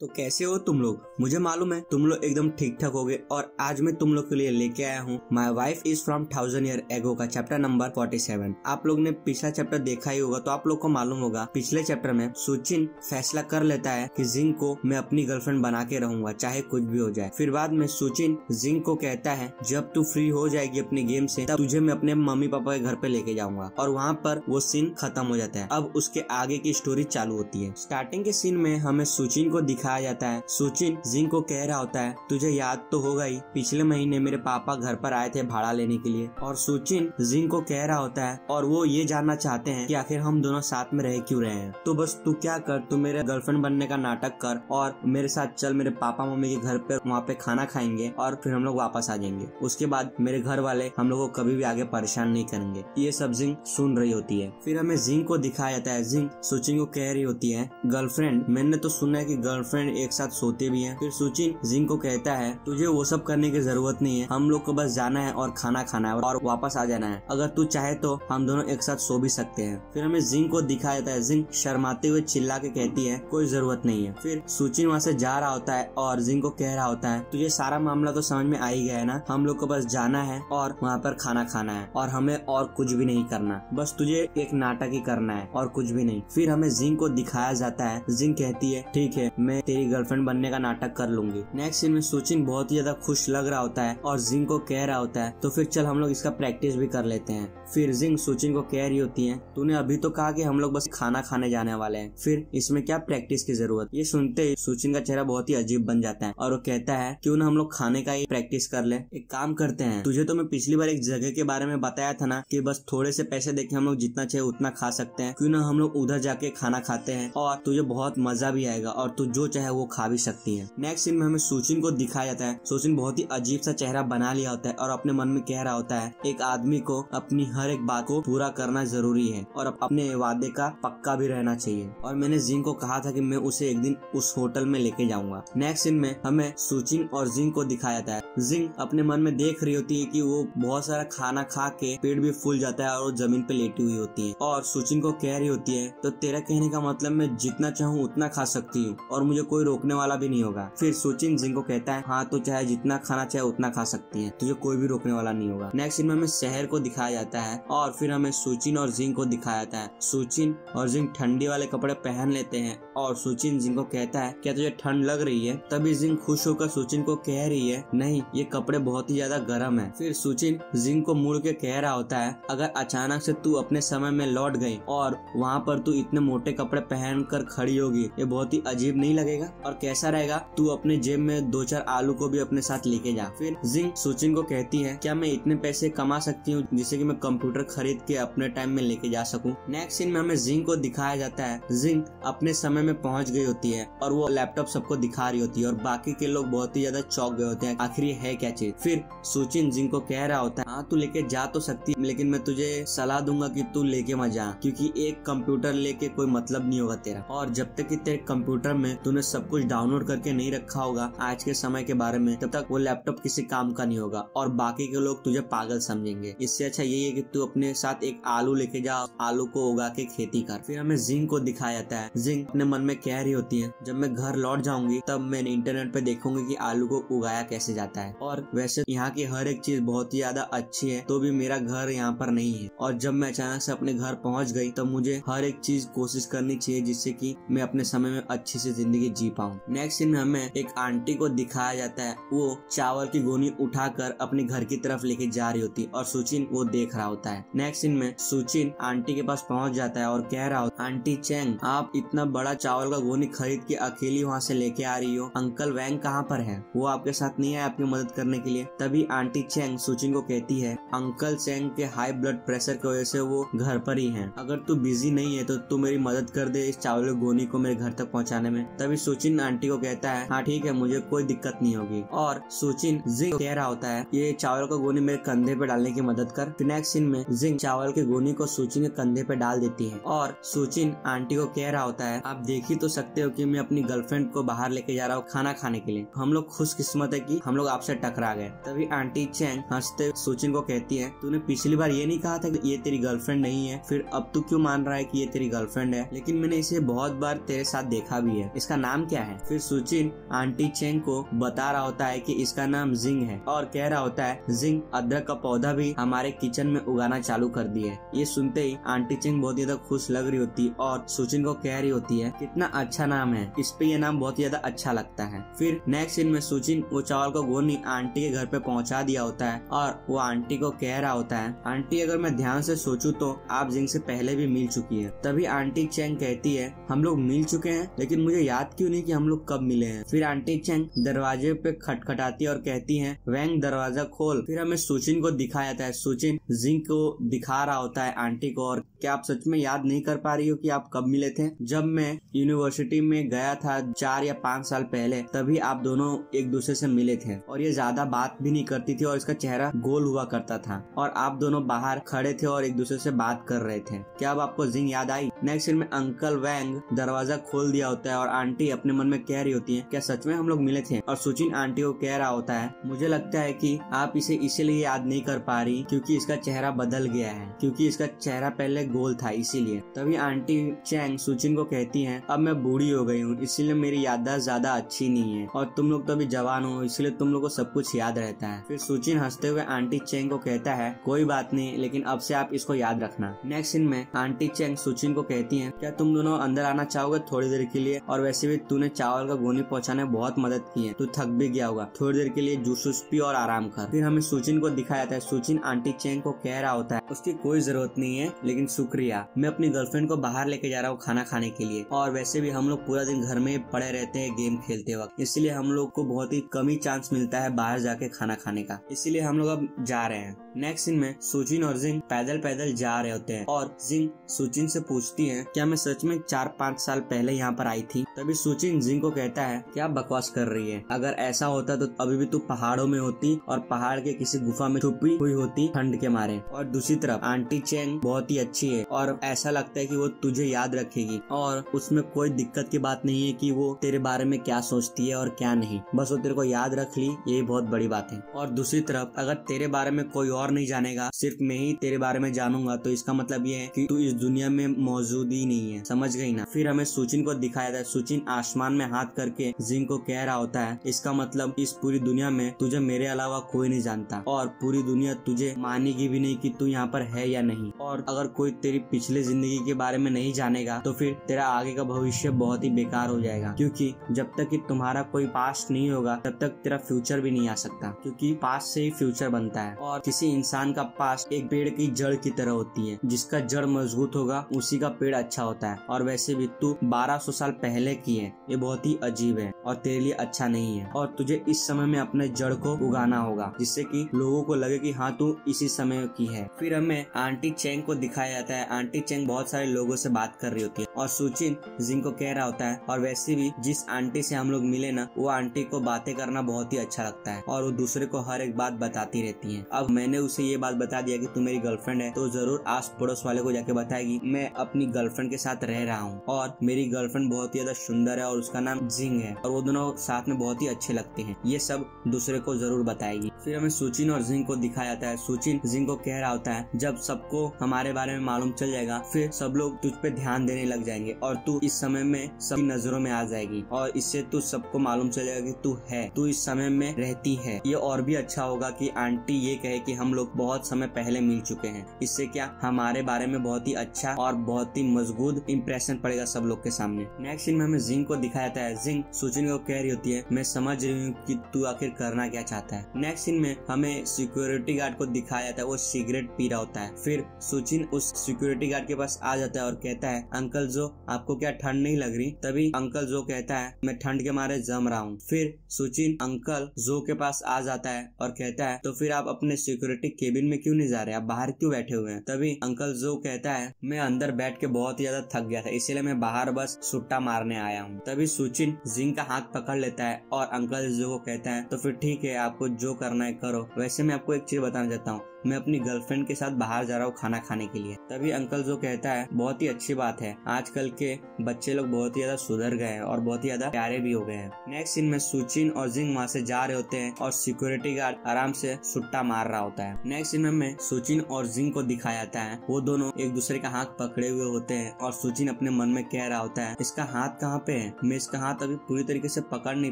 तो कैसे हो तुम लोग। मुझे मालूम है तुम लोग एकदम ठीक ठाक होगे और आज मैं तुम लोग के लिए लेके आया हूँ my wife is from 1000 year ago का चैप्टर नंबर 47। आप लोग ने पिछला चैप्टर देखा ही होगा तो आप लोग को मालूम होगा पिछले चैप्टर में सुचिन फैसला कर लेता है कि जिंग को मैं अपनी गर्लफ्रेंड बना के रहूंगा चाहे कुछ भी हो जाए। फिर बाद में सुचिन जिंग को कहता है जब तू फ्री हो जाएगी अपने गेम से तब तुझे मैं अपने मम्मी पापा के घर पे लेके जाऊंगा, और वहाँ पर वो सीन खत्म हो जाता है। अब उसके आगे की स्टोरी चालू होती है। स्टार्टिंग के सीन में हमें सुचिन को दिखाया जाता है। सुचिन जिंग को कह रहा होता है तुझे याद तो होगा ही पिछले महीने मेरे पापा घर पर आए थे भाड़ा लेने के लिए, और सुचिन जिंग को कह रहा होता है और वो ये जानना चाहते हैं कि आखिर हम दोनों साथ में रह क्यों रहे हैं। तो बस तू क्या कर, तू मेरे गर्लफ्रेंड बनने का नाटक कर और मेरे साथ चल, मेरे पापा मम्मी के घर पे वहाँ पे खाना खाएंगे और फिर हम लोग वापस आ जाएंगे। उसके बाद मेरे घर वाले हम लोग को कभी भी आगे परेशान नहीं करेंगे। ये सब जिंग सुन रही होती है। फिर हमें जिंग को दिखाया जाता है। जिंग सुचिन को कह रही होती है गर्लफ्रेंड, मैंने तो सुना है कि गर्लफ्रेंड एक साथ सोते भी हैं। फिर सुचिन जिंग को कहता है तुझे वो सब करने की जरूरत नहीं है, हम लोग को बस जाना है और खाना खाना है और वापस आ जाना है। अगर तू चाहे तो हम दोनों एक साथ सो भी सकते हैं। फिर हमें जिंग को दिखाया जाता है। जिंग शर्माते हुए चिल्ला के कहती है कोई जरूरत नहीं है। फिर सुचिन वहाँ से जा रहा होता है और जिंग को कह रहा होता है तुझे सारा मामला तो समझ में आ ही गया है ना, हम लोग को बस जाना है और वहाँ पर खाना खाना है और हमें और कुछ भी नहीं करना, बस तुझे एक नाटक ही करना है और कुछ भी नहीं। फिर हमें जिंग को दिखाया जाता है। जिंग कहती है ठीक है मैं तेरी गर्लफ्रेंड बनने का नाटक कर लूंगी। नेक्स्ट सीन में सुचिन बहुत ही ज्यादा खुश लग रहा होता है और जिंग को कह रहा होता है तो फिर चल हम लोग इसका प्रैक्टिस भी कर लेते हैं। फिर जिंग सुचिन को कह रही होती है तूने अभी तो कहा कि हम लोग बस खाना खाने जाने वाले हैं, फिर इसमें क्या प्रैक्टिस की जरूरत। ये सुनते ही सुचिन का चेहरा बहुत ही अजीब बन जाता है और वो कहता है क्यों ना हम लोग खाने का ही प्रैक्टिस कर ले। एक काम करते हैं, तुझे तो मैं पिछली बार एक जगह के बारे में बताया था ना कि बस थोड़े से पैसे देके हम लोग जितना चाहे उतना खा सकते हैं, क्यों ना हम लोग उधर जाके खाना खाते हैं और तुझे बहुत मजा भी आएगा और तू जो चाहे वो खा भी सकती है। नेक्स्ट सीन में हमें सुचिन को दिखाया जाता है। सुचिन बहुत ही अजीब सा चेहरा बना लिया होता है और अपने मन में कह रहा होता है एक आदमी को अपनी हर एक बात को पूरा करना जरूरी है और अपने वादे का पक्का भी रहना चाहिए, और मैंने जिंग को कहा था कि मैं उसे एक दिन उस होटल में लेके जाऊंगा। नेक्स्ट सीन में हमें सुचिन और जिंग को दिखाया जाता है। जिंग अपने मन में देख रही होती है कि वो बहुत सारा खाना खा के पेट भी फूल जाता है और वो जमीन पे लेटी हुई होती है, और सुचिन को कह रही होती है तो तेरा कहने का मतलब मैं जितना चाहूँ उतना खा सकती हूँ और मुझे कोई रोकने वाला भी नहीं होगा। फिर सुचिन जिंग को कहता है हाँ तो चाहे जितना खाना चाहे उतना खा सकती है, तुझे कोई भी रोकने वाला नहीं होगा। नेक्स्ट सीन में हमें शहर को दिखाया जाता है और फिर हमें सुचिन और जिंग को दिखाया जाता है। सुचिन और जिंग ठंडी वाले कपड़े पहन लेते हैं और सुचिन जिंग को कहता है क्या तुझे ठंड लग रही है। तभी जिंग खुश होकर सुचिन को कह रही है नहीं ये कपड़े बहुत ही ज्यादा गर्म है। फिर सुचिन जिंग को मुड़ के कह रहा होता है अगर अचानक से तू अपने समय में लौट गई और वहाँ पर तू इतने मोटे कपड़े पहन कर खड़ी होगी, ये बहुत ही अजीब नहीं लगेगा और कैसा रहेगा तू अपने जेब में 2-4 आलू को भी अपने साथ लेके जा। फिर जिंग सुचिन को कहती है क्या मैं इतने पैसे कमा सकती हूँ जिससे कि मैं कंप्यूटर खरीद के अपने टाइम में लेके जा सकूं। नेक्स्ट सीन में हमें जिंग को दिखाया जाता है। जिंग अपने समय में पहुंच गई होती है और वो लैपटॉप सबको दिखा रही होती है और बाकी के लोग बहुत ही ज्यादा चौंक गए होते हैं आखिर ये है क्या चीज। फिर सुचिन जिंग को कह रहा होता है हाँ तू लेके जा तो सकती है लेकिन मैं तुझे सलाह दूंगा कि तू लेके मत जा, क्योंकि एक कंप्यूटर लेके कोई मतलब नहीं होगा तेरा, और जब तक कि तेरे कंप्यूटर में तूने सब कुछ डाउनलोड करके नहीं रखा होगा आज के समय के बारे में तब तक वो लैपटॉप किसी काम का नहीं होगा और बाकी के लोग तुझे पागल समझेंगे। इससे अच्छा यही है कि तू अपने साथ एक आलू लेके जा, आलू को उगा के खेती कर। फिर हमें जिंग को दिखाया जाता है। जिंग अपने मन में कह रही होती है जब मैं घर लौट जाऊंगी तब मैं इंटरनेट पे देखूंगी कि आलू को उगाया कैसे जाता है, और वैसे यहाँ की हर एक चीज बहुत ही ज्यादा अच्छी है तो भी मेरा घर यहाँ पर नहीं है, और जब मैं अचानक से अपने घर पहुँच गई तब मुझे हर एक चीज कोशिश करनी चाहिए जिससे कि मैं अपने समय में अच्छी से जिंदगी जी पाऊँ। नेक्स्ट सीन में हमें एक आंटी को दिखाया जाता है। वो चावल की गोनी उठाकर अपने घर की तरफ लेके जा रही होती है और सुचिन वो देख रहा होता है। नेक्स्ट सीन में सुचिन आंटी के पास पहुंच जाता है और कह रहा होता है आंटी चैंग आप इतना बड़ा चावल का गोनी खरीद के अकेली वहाँ से लेके आ रही हो, अंकल वैंग कहाँ पर है, वो आपके साथ नहीं है आपकी मदद करने के लिए। तभी आंटी चैंग सुचिन को कहती है अंकल चैंग के हाई ब्लड प्रेशर की वजह से वो घर पर ही है, अगर तू बिजी नहीं है तो तू मेरी मदद कर दे इस चावल की गोनी को मेरे घर तक पहुँचाने में। तभी सुचिन आंटी को कहता है हाँ ठीक है मुझे कोई दिक्कत नहीं होगी, और सुचिन जिंग कह रहा होता है ये चावल का गोनी मेरे कंधे पे डालने की मदद कर। फिर नेक्स्ट सीन में जिंग चावल के गोनी को सुचिन के कंधे पे डाल देती है और सुचिन आंटी को कह रहा होता है आप देख ही तो सकते हो कि मैं अपनी गर्लफ्रेंड को बाहर लेके जा रहा हूँ खाना खाने के लिए, हम लोग खुशकिस्मत है कि हम लोग आपसे टकरा गए। तभी आंटी चैंग हंसते सुचिन को कहती है तूने पिछली बार ये नहीं कहा था कि ये तेरी गर्लफ्रेंड नहीं है, फिर अब तू क्यों मान रहा है कि ये तेरी गर्लफ्रेंड है, लेकिन मैंने इसे बहुत बार तेरे साथ देखा भी है, इसका नाम क्या है। फिर सुचिन आंटी चेंग को बता रहा होता है कि इसका नाम जिंग है और कह रहा होता है जिंग अदरक का पौधा भी हमारे किचन में उगाना चालू कर दिया है। ये सुनते ही आंटी चेंग बहुत ज्यादा खुश लग रही होती और सुचिन को कह रही होती है कितना अच्छा नाम है, इस पे ये नाम बहुत ज्यादा अच्छा लगता है। फिर नेक्स्ट सीन में सुचिन वो चावल को गोनी आंटी के घर पे पहुंचा दिया होता है और वो आंटी को कह रहा होता है आंटी अगर मैं ध्यान से सोचूं तो आप जिंग से पहले भी मिल चुकी है। तभी आंटी चेंग कहती है हम लोग मिल चुके हैं लेकिन मुझे याद क्यों नहीं कि हम लोग कब मिले हैं। फिर आंटी चेंग दरवाजे पे खटखटाती है और कहती है वैंग दरवाजा खोल। फिर हमें सुचिन को दिखाया जाता है, सुचिन जिंग को दिखा रहा होता है आंटी को और क्या आप सच में याद नहीं कर पा रही हो कि आप कब मिले थे। जब मैं यूनिवर्सिटी में गया था 4 या 5 साल पहले तभी आप दोनों एक दूसरे से मिले थे और ये ज्यादा बात भी नहीं करती थी और इसका चेहरा गोल हुआ करता था और आप दोनों बाहर खड़े थे और एक दूसरे से बात कर रहे थे। क्या अब आपको जिंग याद आई। नेक्स्ट सीन में अंकल वैंग दरवाजा खोल दिया होता है और आंटी अपने मन में कह रही होती है क्या सच में हम लोग मिले थे। और सुचिन आंटी को कह रहा होता है मुझे लगता है कि आप इसे इसीलिए याद नहीं कर पा रही क्योंकि इसका चेहरा बदल गया है, क्योंकि इसका चेहरा पहले गोल था इसीलिए। तभी आंटी चैंग सुचिन को कहती है अब मैं बूढ़ी हो गई हूँ इसलिए मेरी याददाश्त ज्यादा अच्छी नहीं है और तुम लोग तो अभी जवान हो इसलिए तुम लोग को सब कुछ याद रहता है। फिर सुचिन हंसते हुए आंटी चैंग को कहता है कोई बात नहीं लेकिन अब से आप इसको याद रखना। नेक्स्ट सीन में आंटी चैंग सुचिन को कहती है क्या तुम दोनों अंदर आना चाहोगे थोड़ी देर के लिए, और वैसे भी तूने चावल का गोनी पहुंचाने में बहुत मदद की है, तू थक भी गया होगा, थोड़ी देर के लिए जूस पी और आराम कर। फिर हमें सुचिन को दिखाया जाता है, सुचिन आंटी चैंग को कह रहा होता है उसकी कोई जरूरत नहीं है लेकिन शुक्रिया, मैं अपनी गर्लफ्रेंड को बाहर लेके जा रहा हूँ खाना खाने के लिए और वैसे भी हम लोग पूरा दिन घर में पड़े रहते हैं गेम खेलते वक्त, इसलिए हम लोग को बहुत ही कम ही चांस मिलता है बाहर जाके खाना खाने का, इसीलिए हम लोग अब जा रहे हैं। नेक्स्ट सीन में सुचिन और जिंग पैदल पैदल जा रहे होते हैं और जिंग सुचिन से पूछती है क्या मैं सच में 4-5 साल पहले यहाँ पर आई थी। तभी सुचिन जिंग को कहता है क्या बकवास कर रही है, अगर ऐसा होता तो अभी भी तू पहाड़ों में होती और पहाड़ के किसी गुफा में छुपी हुई होती ठंड के मारे। और दूसरी तरफ आंटी चैंग बहुत ही अच्छी है और ऐसा लगता है कि वो तुझे याद रखेगी और उसमें कोई दिक्कत की बात नहीं है कि वो तेरे बारे में क्या सोचती है और क्या नहीं, बस वो तेरे को याद रख ली, यही बहुत बड़ी बात है। और दूसरी तरफ अगर तेरे बारे में कोई और नहीं जानेगा, सिर्फ मैं ही तेरे बारे में जानूंगा, तो इसका मतलब ये है कि तू इस दुनिया में मौजूद ही नहीं है, समझ गई ना। फिर हमें सुचिन को दिखाया था, सुचिन आसमान में हाथ करके जिंग को कह रहा होता है इसका मतलब इस पूरी दुनिया में तुझे मेरे अलावा कोई नहीं जानता और पूरी दुनिया तुझे मानेगी भी नहीं कि तू यहाँ पर है या नहीं। और अगर कोई तेरी पिछली जिंदगी के बारे में नहीं जानेगा तो फिर तेरा आगे का भविष्य बहुत ही बेकार हो जाएगा, क्योंकि जब तक कि तुम्हारा कोई पास्ट नहीं होगा तब तक तेरा फ्यूचर भी नहीं आ सकता, क्योंकि पास्ट से ही फ्यूचर बनता है। और किसी इंसान का पास्ट एक पेड़ की जड़ की तरह होती है, जिसका जड़ मजबूत होगा उसी का पेड़ अच्छा होता है। और वैसे भी तू 1200 साल पहले की है, ये बहुत ही अजीब है और तेरे लिए अच्छा नहीं है और तुझे इस समय में अपने जड़ को उगाना होगा जिससे कि लोगों को लगे कि हाँ तू इसी समय की है। फिर हमें आंटी चैंग को दिखाया जाता है, आंटी चैंग बहुत सारे लोगों से बात कर रही होती है और सुचिन जिंग को कह रहा होता है और वैसे भी जिस आंटी से हम लोग मिले ना, वो आंटी को बातें करना बहुत ही अच्छा लगता है और वो दूसरे को हर एक बात बताती रहती है। अब मैंने उसे ये बात बता दिया कि तू मेरी गर्लफ्रेंड है, तो जरूर आस पड़ोस वाले को जाके बताएगी मैं अपनी गर्लफ्रेंड के साथ रह रहा हूँ और मेरी गर्लफ्रेंड बहुत ही ज्यादा सुंदर है और उसका नाम जिंग है और वो दोनों साथ में बहुत ही अच्छे लगते हैं, ये सब दूसरे को जरूर बताएगी। फिर हमें सुचिन और जिंग को दिखाया जाता है, सुचिन जिंग को कह रहा होता है जब सबको हमारे बारे में मालूम चल जाएगा फिर सब लोग तुझ पे ध्यान देने लग जाएंगे और तू इस समय में सबकी नजरों में आ जाएगी और इससे तू सबको मालूम चल जाएगा कि तू इस समय में रहती है। ये और भी अच्छा होगा कि आंटी ये कहे कि हम लोग बहुत समय पहले मिल चुके हैं, इससे क्या हमारे बारे में बहुत ही अच्छा और बहुत ही मजबूत इंप्रेशन पड़ेगा सब लोग के सामने। नेक्स्ट सीन में हमें जिंग को दिखाया जाता है, जिंग सुचिन को कह रही होती है मैं समझ रही हूँ कि तू आखिर करना क्या चाहता है। नेक्स्ट सीन में हमें सिक्योरिटी गार्ड को दिखाया जाता है, वो सिगरेट पी रहा होता है। फिर सुचिन उस सिक्योरिटी गार्ड के पास आ जाता है और कहता है अंकल जो आपको क्या ठंड नहीं लग रही। तभी अंकल जो कहता है मैं ठंड के मारे जम रहा हूँ। फिर सुचिन अंकल जो के पास आ जाता है और कहता है तो फिर आप अपने सिक्योरिटी केबिन में क्यों नहीं जा रहे, आप बाहर क्यों बैठे हुए हैं। तभी अंकल जो कहता है मैं अंदर बैठ के बहुत ज्यादा थक गया था इसलिए मैं बाहर बस सुट्टा मारने आया हूँ। तभी सुचिन जिंग का हाथ पकड़ लेता है और अंकल जो को कहता है तो फिर ठीक है आपको जो करना है करो। वैसे मैं आपको एक चीज बताना चाहता हूँ, मैं अपनी गर्लफ्रेंड के साथ बाहर जा रहा हूँ खाना खाने के लिए। तभी अंकल जो कहता है बहुत ही अच्छी बात है, आजकल के बच्चे लोग बहुत ही ज्यादा सुधर गए हैं और बहुत ही ज्यादा प्यारे भी हो गए हैं। नेक्स्ट सीन में सुचिन और जिंग वहाँ से जा रहे होते हैं और सिक्योरिटी गार्ड आराम से सुट्टा मार रहा होता है। नेक्स्ट सीन में सुचिन और जिंग को दिखाया जाता है, वो दोनों एक दूसरे का हाथ पकड़े हुए होते हैं और सुचिन अपने मन में कह रहा होता है इसका हाथ कहाँ पे है, मैं इसका हाथ अभी पूरी तरीके से पकड़ नहीं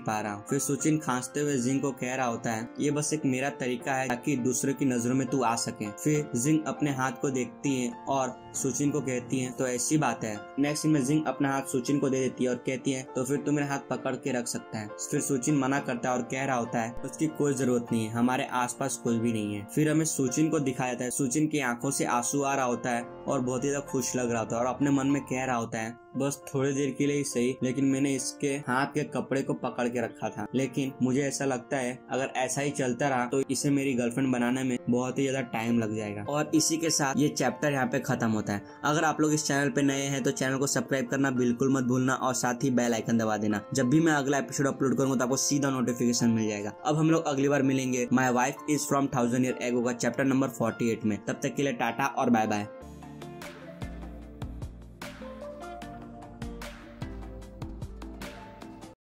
पा रहा हूँ। फिर सुचिन खांसते हुए जिंग को कह रहा होता है ये बस एक मेरा तरीका है ताकि दूसरे की नजरों में तू आ सके। फिर जिंग अपने हाथ को देखती है और सुचिन को कहती है तो ऐसी बात है। नेक्स्ट सीन में जिंग अपना हाथ सुचिन को दे देती है और कहती है तो फिर तू मेरा हाथ पकड़ के रख सकता है। फिर सुचिन मना करता है और कह रहा होता है उसकी कोई जरूरत नहीं है, हमारे आसपास कोई भी नहीं है। फिर हमें सुचिन को दिखाया जाता है, सुचिन की आंखों से आंसू आ रहा होता है और बहुत ही ज्यादा खुश लग रहा होता है और अपने मन में कह रहा होता है बस थोड़ी देर के लिए ही सही, लेकिन मैंने इसके हाथ के कपड़े को पकड़ के रखा था, लेकिन मुझे ऐसा लगता है अगर ऐसा ही चलता रहा तो इसे मेरी गर्लफ्रेंड बनाने में बहुत ही ज्यादा टाइम लग जाएगा। और इसी के साथ ये चैप्टर यहाँ पे खत्म होता है। अगर आप लोग इस चैनल पे नए हैं तो चैनल को सब्सक्राइब करना बिल्कुल मत भूलना और साथ ही बेल आइकन दबा देना। जब भी मैं अगला एपिसोड अपलोड करूंगा तो आपको सीधा नोटिफिकेशन मिल जाएगा। अब हम लोग अगली बार मिलेंगे my wife is from 1000 year ago का चैप्टर नंबर 48 में। तब तक के लिए टाटा और बाय बाय।